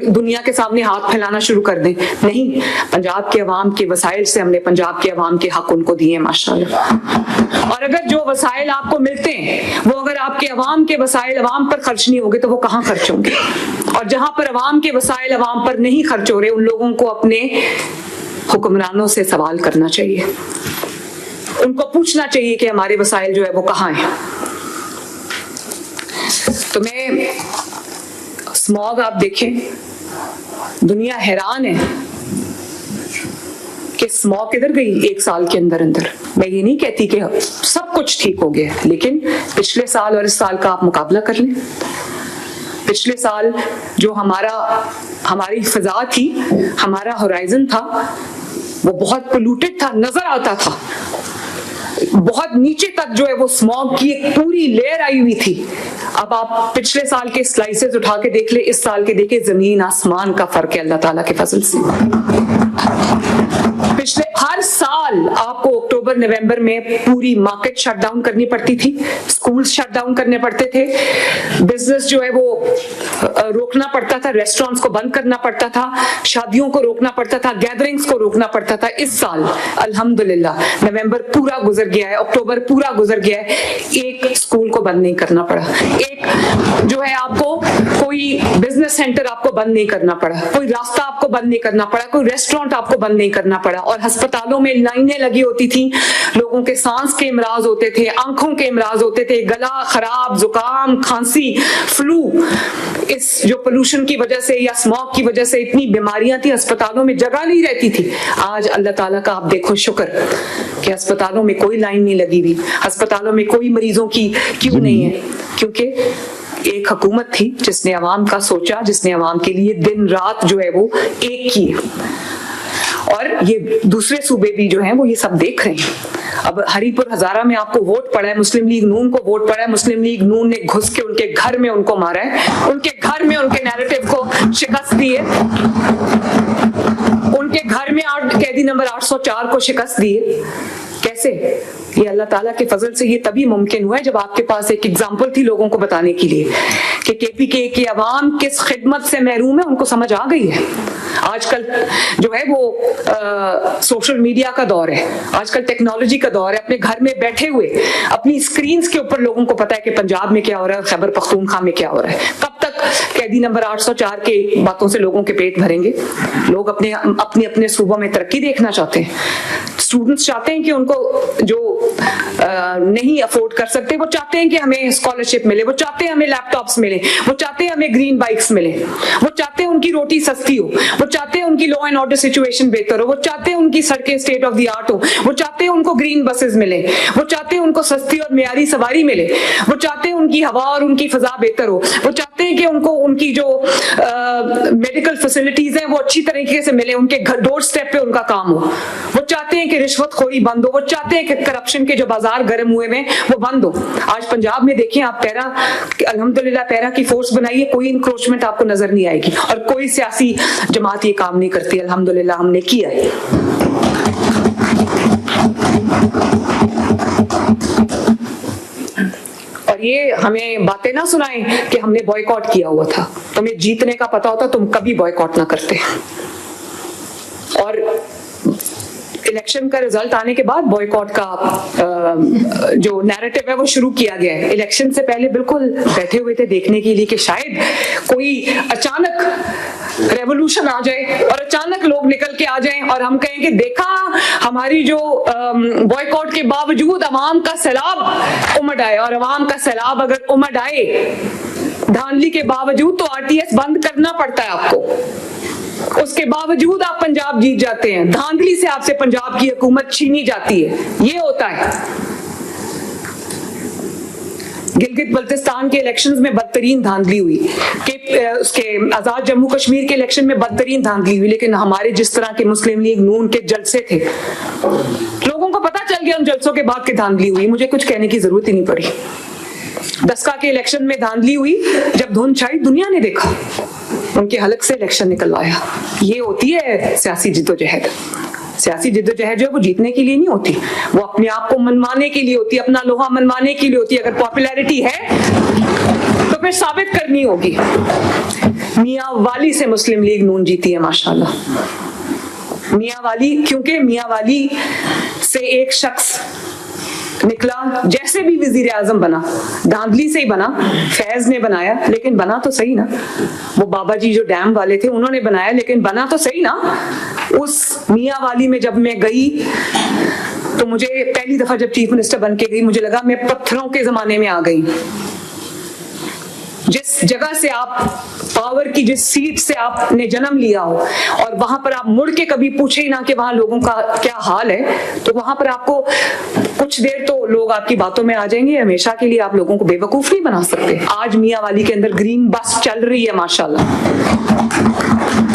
दुनिया के सामने हाथ फैलाना शुरू कर दें। नहीं, पंजाब के अवाम के वसाइल से हमने पंजाब के अवाम के हक उनको दिए माशाल्लाह। और अगर जो वसाइल आपको मिलते हैं वो अगर आपके अवाम के वसाइल अवाम पर खर्च नहीं होंगे तो वो कहाँ खर्च होंगे? और जहां पर अवाम के वसाइल अवाम पर नहीं खर्च हो रहे, उन लोगों को अपने हुक्मरानों से सवाल करना चाहिए, उनको पूछना चाहिए कि हमारे वसाइल जो है वो कहाँ हैं। तो मैं स्मॉग आप देखें, दुनिया हैरान है कि स्मॉग किधर गई 1 साल के अंदर अंदर। मैं ये नहीं कहती कि सब कुछ ठीक हो गया, लेकिन पिछले साल और इस साल का आप मुकाबला कर लें। पिछले साल जो हमारी फिजा थी, हमारा होराइजन था, वो बहुत पोल्यूटेड था, नजर आता था, बहुत नीचे तक जो है वो स्मॉग की एक पूरी लेयर आई हुई थी। अब आप पिछले साल के स्लाइसेस उठा के देख ले, इस साल के देखे, जमीन आसमान का फर्क है अल्लाह ताला के फजल से। पिछले हर साल आपको अक्टूबर नवंबर में पूरी मार्केट शट डाउन करनी पड़ती थी, स्कूल्स शट डाउन करने पड़ते थे, बिजनेस जो है वो रोकना पड़ता था, रेस्टोरेंट्स को बंद करना पड़ता था, शादियों को रोकना पड़ता था, गैदरिंग्स को रोकना पड़ता था। इस साल अल्हम्दुलिल्लाह नवंबर पूरा गुजर गया है, अक्टूबर पूरा गुजर गया है, एक स्कूल को बंद नहीं करना पड़ा, एक जो है आपको कोई बिजनेस सेंटर आपको बंद नहीं करना पड़ा, कोई रास्ता आपको बंद नहीं करना पड़ा, कोई रेस्टोरेंट आपको बंद नहीं करना पड़ा। और अस्पतालों में लाइनें लगी होती थी, लोगों के सांस के इमराज होते थे, आंखों के इमराज होते थे, गला खराब, जुकाम, खांसी, फ्लू, इस जो पोल्यूशन की वजह से या स्मॉग की वजह से इतनी बीमारियां थी, अस्पतालों में जगह नहीं रहती थी। आज अल्लाह ताला का आप देखो शुक्र कि अस्पतालों में कोई लाइन नहीं लगी हुई, अस्पतालों में कोई मरीजों की क्यों नहीं है, क्योंकि एक हुकूमत थी जिसने अवाम का सोचा, जिसने अवाम के लिए दिन रात जो है वो एक की। और ये दूसरे सूबे भी जो हैं वो ये सब देख रहे हैं। अब हरीपुर हजारा में आपको वोट पड़ा है, मुस्लिम लीग नून को वोट पड़ा है, मुस्लिम लीग नून ने घुस के उनके घर में उनको मारा है, उनके घर में उनके नैरेटिव को शिकस्त दी है, उनके घर में कैदी नंबर 804 को शिकस्त दी है। कैसे? ये अल्लाह ताला के फजल से ये तभी मुमकिन हुआ है जब आपके पास एक एग्जाम्पल थी लोगों को बताने के लिए कि केपीके की अवाम किस खिदमत से महरूम है, उनको समझ आ गई है। आजकल जो है वो सोशल मीडिया का दौर है, आजकल टेक्नोलॉजी का दौर है। अपने घर में बैठे हुए अपनी स्क्रीन्स के ऊपर लोगों को पता है कि पंजाब में क्या हो रहा है, खैबर पख्तूनख्वा में क्या हो रहा है। कब तक कैदी नंबर 804 के बातों से लोगों के पेट भरेंगे? लोग अपने सूबों में तरक्की देखना चाहते हैं। स्टूडेंट्स चाहते हैं कि उनको जो नहीं अफोर्ड कर सकते, वो चाहते हैं कि हमें स्कॉलरशिप मिले, वो चाहते हैं हमें लैपटॉप्स मिले, वो चाहते हैं हमें ग्रीन बाइक्स मिले, वो चाहते हैं उनकी रोटी सस्ती हो, वो चाहते हैं उनकी लॉ एंड ऑर्डर सिचुएशन बेहतर हो, वो चाहते हैं उनकी सड़कें स्टेट ऑफ द आर्ट हो, वो चाहते हैं उनको ग्रीन बसेस मिले, वो चाहते हैं उनको सस्ती और मियारी सवारी मिले, वो चाहते हैं उनकी हवा और उनकी फजा बेहतर हो, वो चाहते हैं कि उनको उनकी जो मेडिकल फैसिलिटीज हैं वो अच्छी तरीके से मिले, उनके घर डोर स्टेप पे उनका काम हो, वो चाहते हैं कि रिश्वतखोरी बंद हो, वो चाहते हैं कि करप्शन के जो बाजार गर्म हुए में वो बंद हो। आज पंजाब में देखिए आप, पैरा अल्हम्दुलिल्लाह पैरा की फोर्स बनाई है, कोई इंक्रोचमेंट आपको नजर नहीं आएगी और कोई सियासी जमात ये काम नहीं करती। अल्हम्दुलिल्लाह हमने किया है। और ये हमें बातें ना सुनाएं कि हमने बॉयकॉट किया हुआ था। तुम्हें जीतने का पता होता तुम कभी बॉयकॉट ना करते। और इलेक्शन का रिजल्ट आने के बाद बॉयकॉट का जो नैरेटिव है वो शुरू किया गया है। इलेक्शन से पहले बिल्कुल बैठे हुए थे देखने के लिए कि शायद कोई अचानक रेवोल्यूशन आ जाए और अचानक लोग निकल के आ जाएं और हम कहें कि देखा हमारी जो बॉयकॉट के बावजूद अवाम का सैलाब उमड़ आए। और अवाम का सैलाब अगर उमड़ आए धांधली के बावजूद तो आरटीएस बंद करना पड़ता है आपको, उसके बावजूद आप पंजाब जीत जाते हैं, धांधली से आपसे पंजाब की हुकूमत छीनी जाती है। ये होता है। गिलगित बल्तिस्तान के इलेक्शंस में बदतरीन धांधली हुई, कि उसके आजाद जम्मू कश्मीर के इलेक्शन में बदतरीन धांधली हुई, लेकिन हमारे जिस तरह के मुस्लिम लीग नून के जलसे थे लोगों को पता चल गया उन जलसों के बाद की धांधली हुई। मुझे कुछ कहने की जरूरत ही नहीं पड़ी। दस्का के इलेक्शन में धांधली हुई, जब धुंध छाई दुनिया ने देखा, उनके हलक से इलेक्शन निकल आया। ये होती है सियासी जिद्दोजहद। सियासी जिद्दोजहद जो है वो जीतने के लिए नहीं होती, वो अपने आप को मनवाने के लिए होती है, अपना लोहा मनवाने के लिए होती है। अगर पॉपुलैरिटी है तो फिर साबित करनी होगी। मियां वाली से मुस्लिम लीग नून जीती है माशाल्लाह। मियां वाली, क्योंकि मियां वाली से एक शख्स निकला, जैसे भी वजीर आजम बना धांधली से ही बना, फैज ने बनाया लेकिन बना तो सही ना। वो बाबा जी जो डैम वाले थे उन्होंने बनाया लेकिन बना तो सही ना। उस मियां वाली में जब मैं गई तो मुझे पहली दफा जब चीफ मिनिस्टर बन के गई मुझे लगा मैं पत्थरों के जमाने में आ गई। जिस जगह से आप पावर की जिस सीट से आपने जन्म लिया हो और वहां पर आप मुड़ के कभी पूछे ही ना कि वहां लोगों का क्या हाल है, तो वहां पर आपको कुछ देर तो लोग आपकी बातों में आ जाएंगे, हमेशा के लिए आप लोगों को बेवकूफ नहीं बना सकते। आज मियां वाली के अंदर ग्रीन बस चल रही है माशाल्लाह,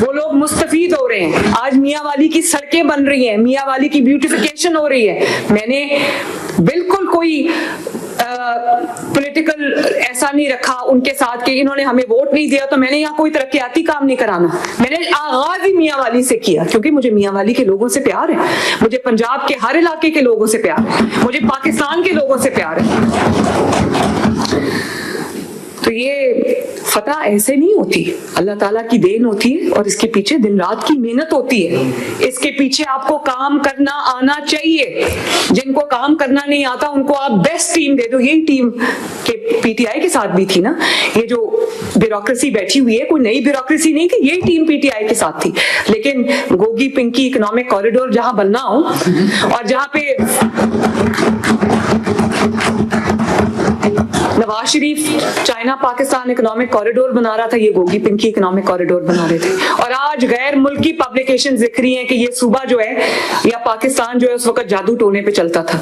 वो लोग मुस्तफीद हो रहे हैं। आज मियां वाली की सड़कें बन रही हैं, मियां वाली की ब्यूटिफिकेशन हो रही है। मैंने बिल्कुल कोई पॉलिटिकल ऐसा नहीं रखा उनके साथ कि इन्होंने हमें वोट नहीं दिया तो मैंने यहाँ कोई तरक्याती काम नहीं कराना। मैंने आगाज ही मियां वाली से किया क्योंकि मुझे मियां वाली के लोगों से प्यार है, मुझे पंजाब के हर इलाके के लोगों से प्यार है, मुझे पाकिस्तान के लोगों से प्यार है। तो ये फतह ऐसे नहीं होती, अल्लाह ताला की देन होती है और इसके पीछे दिन रात की मेहनत होती है। इसके पीछे आपको काम करना आना चाहिए। जिनको काम करना नहीं आता उनको आप बेस्ट टीम दे दो। यही टीम के पीटीआई के साथ भी थी ना, ये जो ब्यूरोक्रेसी बैठी हुई है कोई नई ब्यूरोक्रेसी नहीं थी, यही टीम पीटीआई के साथ थी। लेकिन गोगी पिंकी इकोनॉमिक कॉरिडोर जहां बनना हो और जहां पे Nawaz Sharif China Pakistan economic corridor बना रहा था, ये गोगी पिंकी इकोनॉमिक कॉरिडोर बना रहे थे। और आज गैर मुल्की पब्लिकेशन दिख रही हैं कि ये सूबा जो है या पाकिस्तान जो है उस वक्त जादू टोने पे चलता था।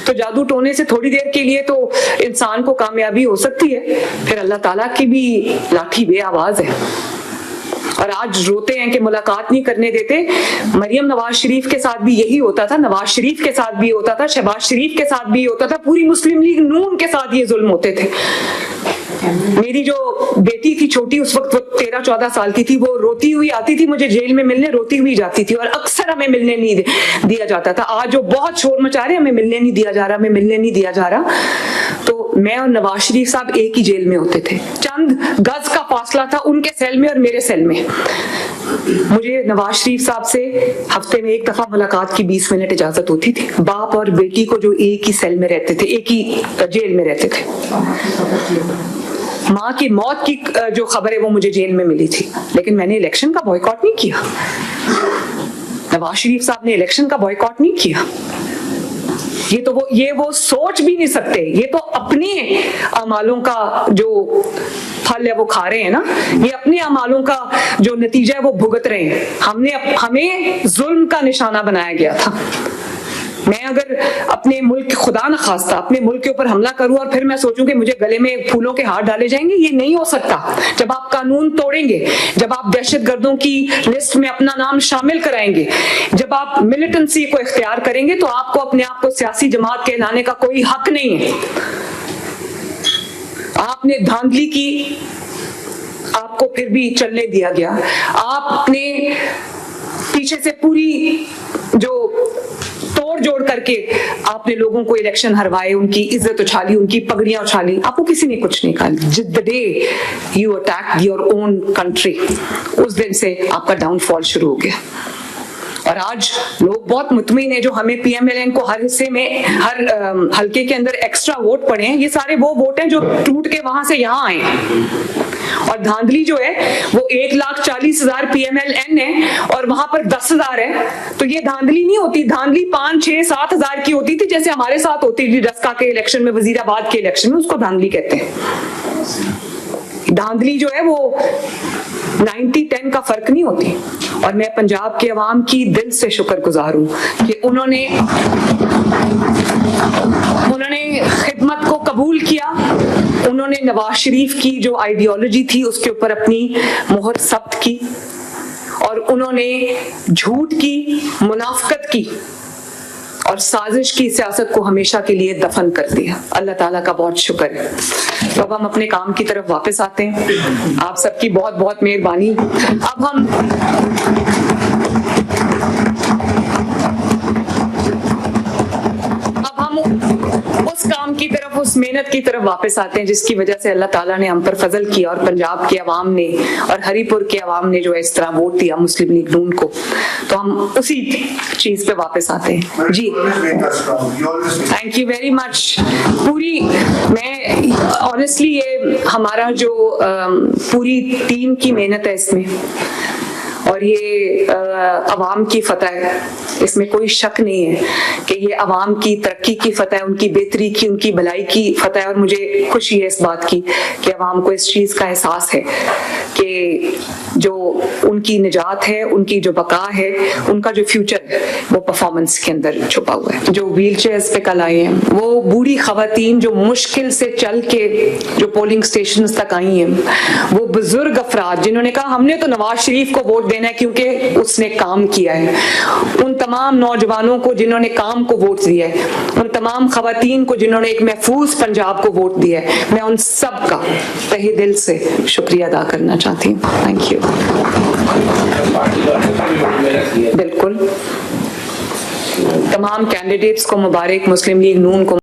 तो जादू टोने से थोड़ी देर के लिए तो इंसान को कामयाबी हो सकती है, फिर अल्लाह ताला की भी लाठी बे आवाज है और आज रोते हैं कि मुलाकात नहीं करने देते। मरियम नवाज शरीफ के साथ भी यही होता था, नवाज शरीफ के साथ भी होता था, शहबाज शरीफ के साथ भी होता था, पूरी मुस्लिम लीग नून के साथ ये जुल्म होते थे। मेरी जो बेटी थी छोटी, उस वक्त 13-14 साल की थी, वो रोती हुई आती थी मुझे जेल में मिलने, रोती हुई जाती थी और अक्सर हमें मिलने नहीं दिया जाता था। आज वो बहुत शोर मचा रहे, हमें मिलने नहीं दिया जा रहा, हमें मिलने नहीं दिया जा रहा। तो मैं और नवाज शरीफ साहब एक ही जेल में होते थे, चंद गज का फासला था उनके सेल में और मेरे सेल में। मुझे नवाज शरीफ साहब से हफ्ते में एक दफा मुलाकात की 20 मिनट इजाजत होती थी। बाप और बेटी को जो एक ही सेल में रहते थे, एक ही जेल में रहते थे। माँ की मौत की जो खबर है वो मुझे जेल में मिली थी, लेकिन मैंने इलेक्शन का बॉयकॉट नहीं किया। नवाज शरीफ साहब ने इलेक्शन का बॉयकॉट नहीं किया। ये वो सोच भी नहीं सकते। ये तो अपने अमालों का जो फल है वो खा रहे हैं ना, ये अपने अमालों का जो नतीजा है वो भुगत रहे हैं। हमें जुल्म का निशाना बनाया गया था। मैं अगर अपने मुल्क, खुदा न खास्ता, अपने मुल्क के ऊपर हमला करूं और फिर मैं सोचूं कि मुझे गले में फूलों के हार डाले जाएंगे, ये नहीं हो सकता। जब आप कानून तोड़ेंगे, जब आप दहशतगर्दों की लिस्ट में अपना नाम शामिल कराएंगे, जब आप मिलिटेंसी को इख्तियार करेंगे, तो आपको अपने आप को सियासी जमात कहलाने का कोई हक नहीं है। आपने धांधली की, आपको फिर भी चलने दिया गया। आपने पीछे से पूरी जो तोड़ जोड़ करके आपने लोगों को इलेक्शन हरवाए, उनकी इज्जत उछाली, उनकी पगड़ियां उछाली, आपको किसी ने कुछ नहीं कहा। The day you attack your own country, उस दिन से आपका डाउनफॉल शुरू हो गया। और आज लोग बहुत मुतमिन है, जो हमें PMLN को हर हिस्से में, हर हल्के के अंदर एक्स्ट्रा वोट पड़े हैं, ये सारे वो वोट हैं जो टूट के वहां से यहाँ आए। और धांधली जो है वो 1,40,000 PMLN है और वहां पर 10,000 है, तो ये धांधली नहीं होती। धांधली 5, 6, 7 हजार की होती थी, जैसे हमारे साथ होती थी डस्का के इलेक्शन में, वजीराबाद के इलेक्शन में, उसको धांधली कहते हैं। धांधली जो है वो 90-10 का फर्क नहीं होती। और मैं पंजाब के अवाम की दिल से शुक्रगुजार हूं कि उन्होंने खिदमत को कबूल किया। उन्होंने नवाज शरीफ की जो आइडियोलॉजी थी उसके ऊपर अपनी मोहर सख्त की और उन्होंने झूठ की, मुनाफिकत की और साजिश की सियासत को हमेशा के लिए दफन कर दिया। अल्लाह ताला का बहुत शुक्र है। तो अब हम अपने काम की तरफ वापस आते हैं। आप सबकी बहुत बहुत मेहरबानी। अब हम उस काम की तरफ, उस मेहनत की तरफ वापस आते हैं जिसकी वजह से अल्लाह ताला ने हम पर फजल किया और पंजाब के अवाम ने और हरीपुर के अवाम ने जो है इस तरह वोट दिया मुस्लिम लीग नून को। तो हम उसी चीज पे वापस आते हैं। जी, थैंक यू वेरी मच। पूरी, मैं ऑनेस्टली ये हमारा जो पूरी टीम की मेहनत है इसमें, और ये अवाम की फतह है, इसमें कोई शक नहीं है कि ये अवाम की तरक्की की फतह है, उनकी बेहतरी की, उनकी भलाई की फतह है। और मुझे खुशी है इस बात की कि अवाम को इस चीज का एहसास है कि जो उनकी निजात है, उनकी जो बका है, उनका जो फ्यूचर है वो परफॉर्मेंस के अंदर छुपा हुआ है। जो व्हील चेयर्स पे कल आए हैं, वो बूढ़ी खवातीन जो मुश्किल से चल के जो पोलिंग स्टेशन तक आई हैं, वो बुजुर्ग अफराद जिन्होंने कहा हमने तो नवाज शरीफ को वोट देना है क्योंकि उसने काम किया है, उन तमाम नौजवानों को जिन्होंने काम को वोट दिया है, उन तमाम खवातीन को जिन्होंने एक महफूज पंजाब को वोट दिया है, मैं उन सब का तहे दिल से शुक्रिया अदा करना चाहती हूँ। Thank you. बिल्कुल, तमाम कैंडिडेट्स को मुबारक, मुस्लिम लीग नून को